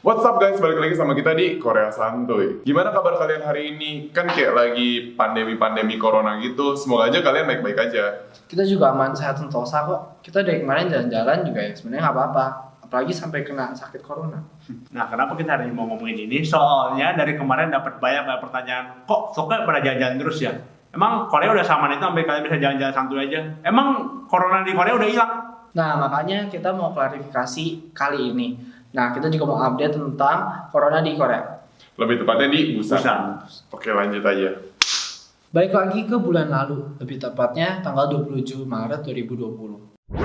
What's up guys, balik lagi sama kita di Korea Santuy. Gimana kabar kalian hari ini? Kan kayak lagi pandemi corona gitu. Semoga aja kalian baik-baik aja. Kita juga aman, sehat sentosa kok. Kita dari kemarin jalan-jalan juga ya sebenarnya nggak apa-apa. Apalagi sampai kena sakit corona. Nah, kenapa kita hari ini mau ngomongin ini? Soalnya dari kemarin dapat banyak pertanyaan, kok Soka pada jalan-jalan terus ya? Emang Korea udah sama itu sampai kalian bisa jalan-jalan santuy aja? Emang corona di Korea udah hilang? Nah, makanya kita mau klarifikasi kali ini. Nah, kita juga mau update tentang corona di Korea. Lebih tepatnya di Busan. Busan. Oke, lanjut aja. Balik lagi ke bulan lalu, lebih tepatnya tanggal 27 Maret 2020.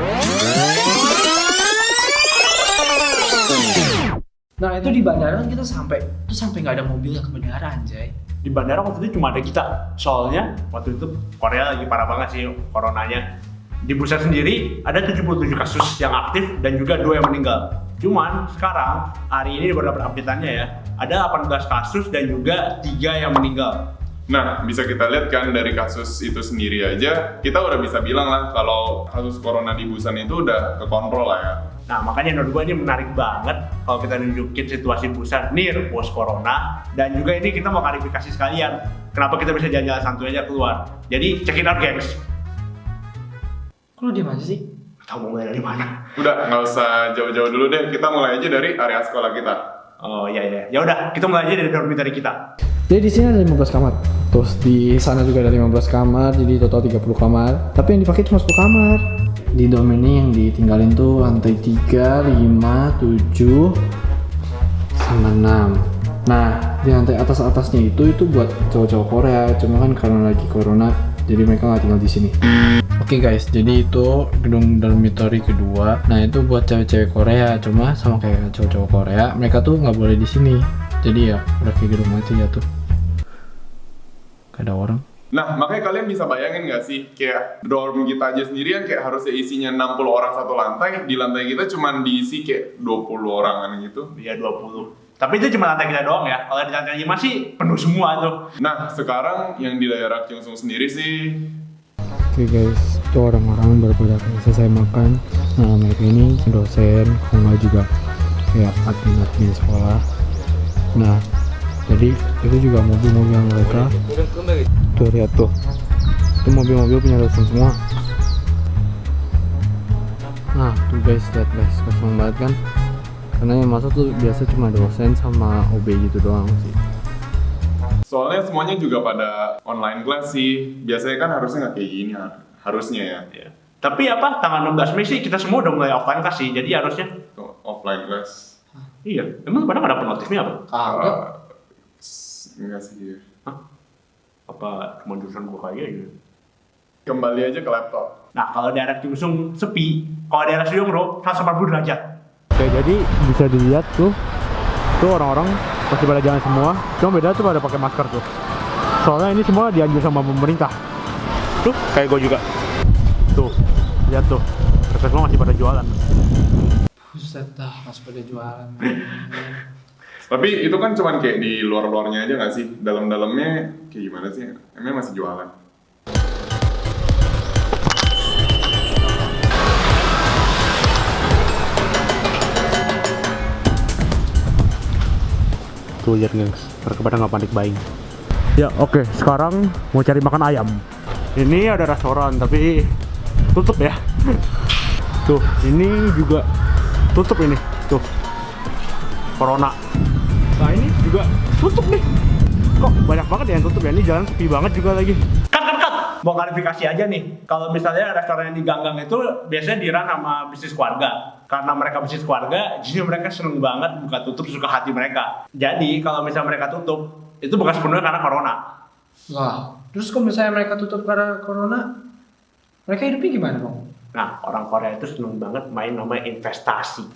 Nah, itu di bandara kita sampai nggak ada mobil yang ke bandara, anjay. Di bandara waktu itu cuma ada kita. Soalnya waktu itu Korea lagi parah banget sih coronanya. Di Busan sendiri ada 77 kasus yang aktif dan juga 2 yang meninggal. Cuman sekarang hari ini baru dapat update-annya ya. Ada 18 kasus dan juga 3 yang meninggal. Nah, bisa kita lihat kan dari kasus itu sendiri aja, kita udah bisa bilang lah kalau kasus corona di Busan itu udah kekontrol lah ya. Nah, makanya menurut gue ini menarik banget kalau kita nunjukin situasi Busan near post corona. Dan juga ini kita mau klarifikasi sekalian kenapa kita bisa jalan-jalan santuy aja keluar. Jadi check it out gengs. Kok lu diem aja sih? Tahu mau mulai dari mana? Udah, nggak usah jauh-jauh dulu deh, kita mulai aja dari area sekolah kita. Oh iya. Ya udah, kita mulai aja dari dormitory kita. Jadi di sini ada 15 kamar. Terus di sana juga ada 15 kamar, jadi total 30 kamar. Tapi yang dipakai cuma 10 kamar. Di dorm ini yang ditinggalin tuh lantai 3, 5, 7, sama 6. Nah, di lantai atas-atasnya itu buat cowok-cowok Korea. Cuma kan karena lagi corona, jadi mereka nggak tinggal di sini. Oke guys, jadi itu gedung dormitory kedua. Nah itu buat cewek-cewek Korea, cuma sama kayak cowok-cowok Korea, mereka tuh nggak boleh di sini. Jadi ya udah kayak gedung aja ya tuh. Gak ada orang. Nah, makanya kalian bisa bayangin nggak sih, kayak dorm kita aja sendirian kayak harusnya isinya 60 orang satu lantai, di lantai kita cuma diisi kayak 20 orangan gitu. Iya 20. Tapi itu cuma lantai kita doang ya. Kalau di lantai 5 sih penuh semua tuh. Nah, sekarang yang di daerah Kyungsung sendiri sih, Oke guys, itu orang-orang baru pada selesai makan. Nah mereka ini dosen, kalau nggak juga kayak admin sekolah. Nah, jadi itu juga mobil-mobil yang mereka. Tuh lihat tuh, itu mobil-mobil punya dosen semua. Nah tuh guys, lihat guys, kosong banget kan? Karena yang masuk tuh biasa cuma dosen sama OB gitu doang sih. soalnya semuanya juga pada online class sih. Biasanya kan harusnya nggak kayak gini, harusnya ya. Ya. Tapi apa, tanggal 16 Mei sih kita semua udah mulai offline class sih. Jadi harusnya Tuh, offline class. iya. Emang pada nggak dapet notifnya apa? Kagak. Enggak sih. Apa cuma jurusan gua kayak gitu? Kembali aja ke laptop. Nah, kalau daerah Kyungsung sepi, kalau daerah Seongnam 140 derajat. Oke, jadi bisa dilihat tuh orang-orang masih pada jalan semua. Cuma beda tuh pada pakai masker tuh. Soalnya ini semua dianjur sama pemerintah. Tuh kayak gue juga. Tuh, lihat tuh. Mereka semua masih pada jualan. Buset dah, masih pada jualan. Tapi itu kan cuman kayak di luar-luarnya aja nggak sih? Dalam-dalamnya kayak gimana sih? Emang masih jualan? Tuh lihat guys, mereka pada nggak panik buying. Ya oke, sekarang mau cari makan ayam. Ini ada restoran tapi tutup ya. Tuh, ini juga tutup ini. Tuh, corona. Nah ini juga tutup nih. Kok banyak banget ya yang tutup ya? Ini jalan sepi banget juga lagi. Cut. Mau klarifikasi aja nih. Kalau misalnya restoran yang di gang-gang itu biasanya di-run sama bisnis keluarga. Karena mereka bisnis keluarga, jadi mereka seneng banget buka tutup suka hati mereka. Jadi kalau misalnya mereka tutup, itu bukan sepenuhnya karena corona. Wah, terus kalau misalnya mereka tutup karena corona, mereka hidupnya gimana bang? Nah, orang Korea itu seneng banget main namanya investasi.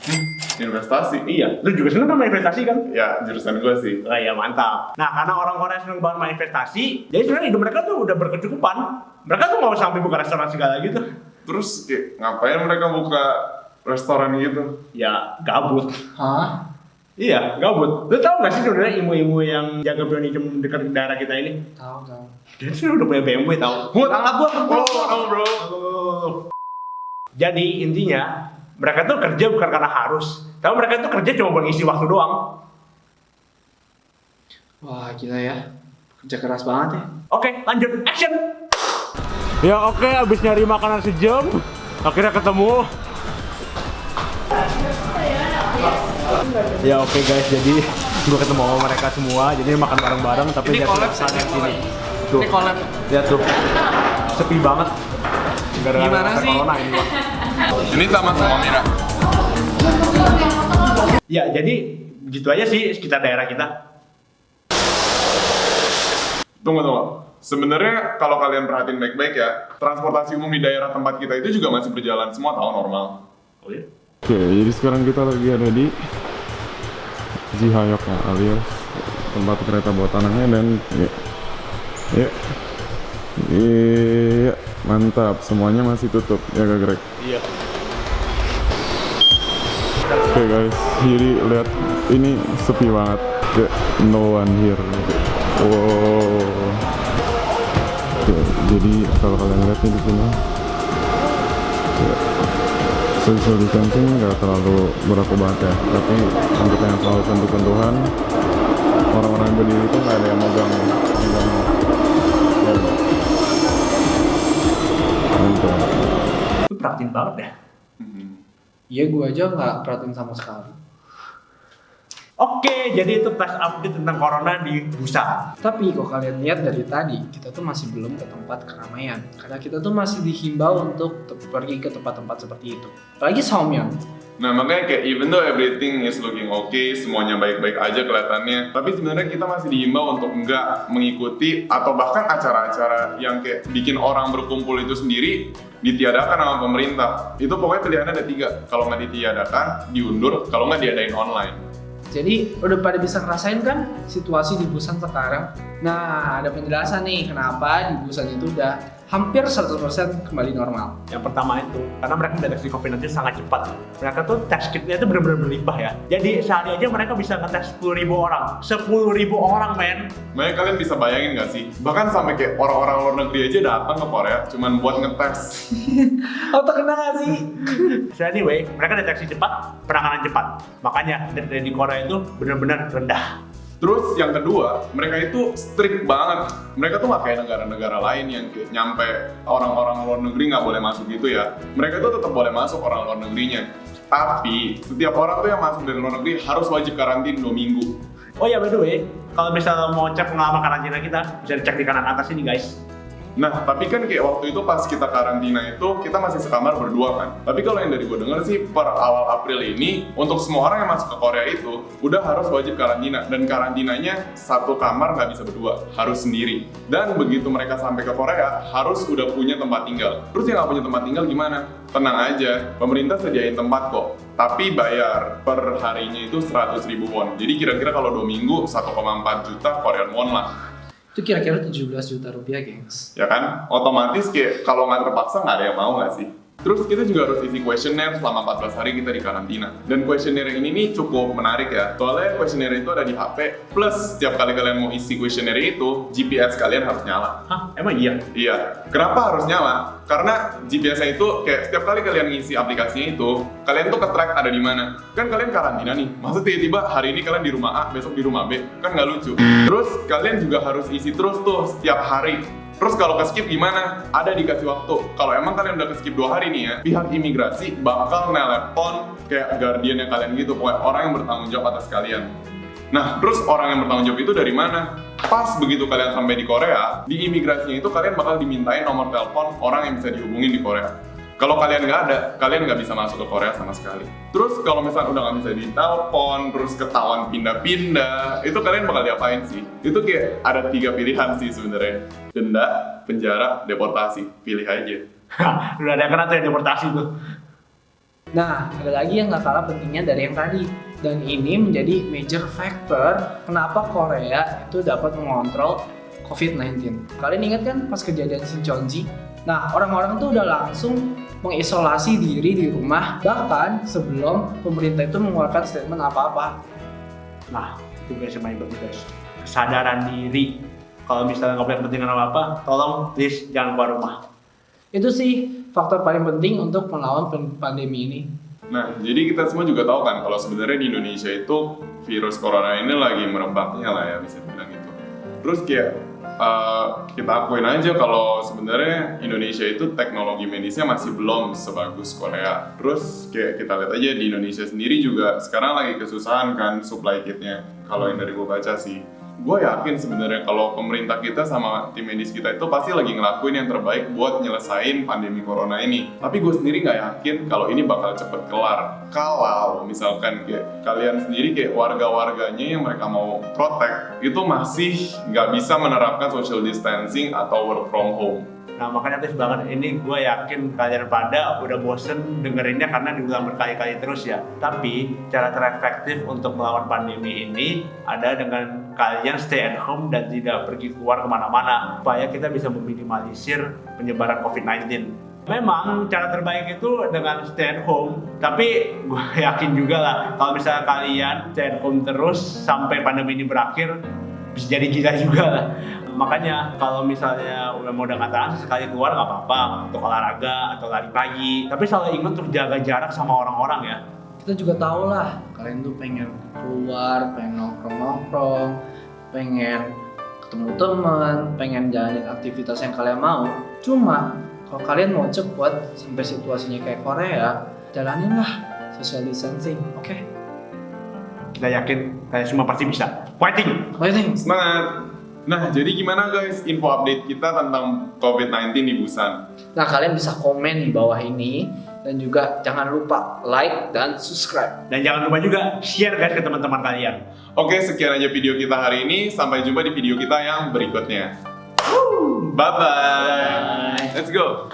Investasi? Iya, lu juga seneng sama investasi kan? Ya, jurusan gue sih. Oh iya, mantap. Nah, karena orang Korea seneng banget main investasi, jadi sebenarnya hidup mereka tuh udah berkecukupan. Mereka tuh mau sampai buka restoran segala gitu. Terus kayak, ngapain mereka buka restoran gitu? Ya, gabut. Hah? Iya, gabut. Lu tau gak sih sebenarnya ilmu-ilmu yang jaga Bionicum dekat daerah kita ini? Tahu. Dia tuh udah punya BMW tau. Anak gua. bro. Jadi intinya mereka tuh kerja bukan karena harus, Tapi mereka tuh kerja cuma buat ngisi waktu doang. Wah gila ya, kerja keras banget ya. Oke, lanjut, action! Ya oke, abis nyari makanan sejam, akhirnya ketemu. Ya oke guys, jadi gue ketemu sama mereka semua, jadi makan bareng-bareng tapi Ini lihat collab suasana sih, sini. Tuh, Ini collab. lihat tuh, sepi banget. Gara-gara Gimana sih? corona ini. Ini sama semua Mira. Ya jadi gitu aja sih sekitar daerah kita. Tunggu. Sebenarnya kalau kalian perhatiin baik-baik ya, transportasi umum di daerah tempat kita itu juga masih berjalan semua tahun normal. Oh iya? Oke, jadi sekarang kita lagi ada di Cihayok ya, alias tempat kereta bawah tanahnya dan ya, mantap, semuanya masih tutup ya Kak Greg. Iya. Oke guys, jadi lihat ini sepi banget, kayak no one here. Wow. Oke, jadi kalau kalian lihat nih di sini, ya, social distancing nggak terlalu berlaku banget ya, tapi untuk yang selalu sentuh-sentuhan, orang-orang yang berdiri itu nggak ada yang megang ya. Mantap. Lu perhatiin banget ya. Iya gue aja nggak perhatiin sama sekali. Oke, jadi itu flash update tentang corona di Busan. Tapi kalau kalian lihat dari tadi, kita tuh masih belum ke tempat keramaian. Karena kita tuh masih dihimbau untuk pergi ke tempat-tempat seperti itu. Apalagi Seoul-myeon. Nah makanya kayak even though everything is looking okay, semuanya baik-baik aja kelihatannya, tapi sebenarnya kita masih diimbau untuk nggak mengikuti atau bahkan acara-acara yang kayak bikin orang berkumpul itu sendiri ditiadakan sama pemerintah. Itu pokoknya pilihannya ada 3, kalau nggak ditiadakan, diundur, kalau nggak diadain online. Jadi udah pada bisa ngerasain kan situasi di Busan sekarang. Nah ada penjelasan nih kenapa di Busan itu udah hampir 100% kembali normal. Yang pertama itu, karena mereka mendeteksi COVID-19 sangat cepat. Mereka tuh test kitnya itu benar-benar berlimpah ya. Jadi sehari aja mereka bisa ngetes 10.000 orang. 10.000 orang men. Makanya kalian bisa bayangin nggak sih? Bahkan sampai kayak orang-orang luar negeri aja datang ke Korea cuman buat ngetes. Oh terkena gak sih? So anyway, mereka deteksi cepat, penanganan cepat. Makanya death rate di Korea itu benar-benar rendah. Terus yang kedua, mereka itu strict banget. Mereka tuh nggak kayak negara-negara lain yang kayak nyampe orang-orang luar negeri nggak boleh masuk gitu ya. Mereka tuh tetap boleh masuk orang luar negerinya. Tapi setiap orang tuh yang masuk dari luar negeri harus wajib karantina 2 minggu. Oh ya by the way, kalau misalnya mau cek pengalaman karantina kita, bisa dicek di kanan atas ini guys. Nah, tapi kan kayak waktu itu pas kita karantina itu, kita masih sekamar berdua kan. Tapi kalau yang dari gue denger sih, per awal April ini, untuk semua orang yang masuk ke Korea itu, udah harus wajib karantina. Dan karantinanya satu kamar nggak bisa berdua, harus sendiri. Dan begitu mereka sampai ke Korea, harus udah punya tempat tinggal. Terus yang nggak punya tempat tinggal gimana? Tenang aja, pemerintah sediain tempat kok. Tapi bayar per harinya itu 100.000 won. Jadi kira-kira kalau 2 minggu, 1,4 juta Korean won lah. Itu kira-kira 17 juta rupiah gengs. Ya kan, otomatis kayak kalau nggak terpaksa nggak ada yang mau nggak sih? Terus kita juga harus isi kuesioner selama 14 hari kita di karantina. Dan kuesioner ini nih cukup menarik ya. Soalnya kuesioner itu ada di HP, plus setiap kali kalian mau isi kuesioner itu, GPS kalian harus nyala. Hah? Emang iya? Iya. Kenapa harus nyala? Karena GPS-nya itu kayak setiap kali kalian ngisi aplikasinya itu, kalian tuh ke-track ada di mana. Kan kalian karantina nih. Masa tiba-tiba hari ini kalian di rumah A, besok di rumah B, kan nggak lucu. Terus kalian juga harus isi terus tuh setiap hari. Terus kalau ke-skip gimana? Ada dikasih waktu. Kalau emang kalian udah ke-skip 2 hari nih ya, pihak imigrasi bakal nelepon kayak guardian yang kalian gitu, pokoknya orang yang bertanggung jawab atas kalian. Nah, terus orang yang bertanggung jawab itu dari mana? Pas begitu kalian sampai di Korea, di imigrasinya itu kalian bakal dimintain nomor telepon orang yang bisa dihubungin di Korea. Kalau kalian nggak ada, kalian nggak bisa masuk ke Korea sama sekali. Terus kalau misalnya udah nggak bisa ditelepon, terus ketahuan pindah-pindah, itu kalian bakal diapain sih? Itu kayak ada 3 pilihan sih sebenarnya. Denda, penjara, deportasi. Pilih aja. Hah, udah ada kena tuh yang deportasi tuh. Nah, ada lagi yang nggak kalah pentingnya dari yang tadi. Dan ini menjadi major factor kenapa Korea itu dapat mengontrol COVID-19. Kalian ingat kan pas kejadian Sincheonji? Nah, orang-orang tuh udah langsung mengisolasi diri di rumah, bahkan sebelum pemerintah itu mengeluarkan statement apa-apa. Nah, itu guys yang paling penting guys. Kesadaran diri. Kalau misalnya nggak punya kepentingan apa-apa, tolong please jangan keluar rumah. Itu sih faktor paling penting untuk melawan pandemi ini. Nah, jadi kita semua juga tahu kan kalau sebenarnya di Indonesia itu virus corona ini lagi merebaknya lah ya, bisa bilang gitu. Terus kayak kita akuin aja kalau sebenarnya Indonesia itu teknologi medisnya masih belum sebagus Korea. Terus kayak kita lihat aja di Indonesia sendiri juga sekarang lagi kesusahan kan supply kitnya. Kalau yang dari gue baca sih, gue yakin sebenarnya kalau pemerintah kita sama tim medis kita itu pasti lagi ngelakuin yang terbaik buat nyelesain pandemi corona ini. Tapi gue sendiri nggak yakin kalau ini bakal cepet kelar. Kalau misalkan kayak kalian sendiri kayak warga-warganya yang mereka mau protect itu masih nggak bisa menerapkan social distancing atau work from home. Nah makanya aktif banget ini, gue yakin kalian pada udah bosen dengerinnya karena diulang berkali-kali terus ya. Tapi cara terefektif untuk melawan pandemi ini ada dengan kalian stay at home dan tidak pergi keluar kemana-mana supaya kita bisa meminimalisir penyebaran COVID-19. Memang cara terbaik itu dengan stay at home, tapi gue yakin juga lah kalau misalnya kalian stay at home terus sampai pandemi ini berakhir bisa jadi gila juga lah. Makanya kalau misalnya udah mau tahan sesekali keluar nggak apa-apa untuk olahraga atau lari pagi, tapi selalu ingat untuk jaga jarak sama orang-orang ya. Kita juga tahu lah, kalian tuh pengen keluar, pengen nongkrong-nongkrong, pengen ketemu teman, pengen jalanin aktivitas yang kalian mau. Cuma kalau kalian mau cepet sampai situasinya kayak Korea, jalaninlah social distancing, oke? Kita yakin kalian semua pasti bisa. Fighting! Fighting! Semangat! Nah, jadi gimana guys info update kita tentang COVID-19 di Busan? Nah, kalian bisa komen di bawah ini dan juga jangan lupa like dan subscribe. Dan jangan lupa juga share guys ke teman-teman kalian. Oke, sekian aja video kita hari ini. Sampai jumpa di video kita yang berikutnya. Bye-bye! Let's go!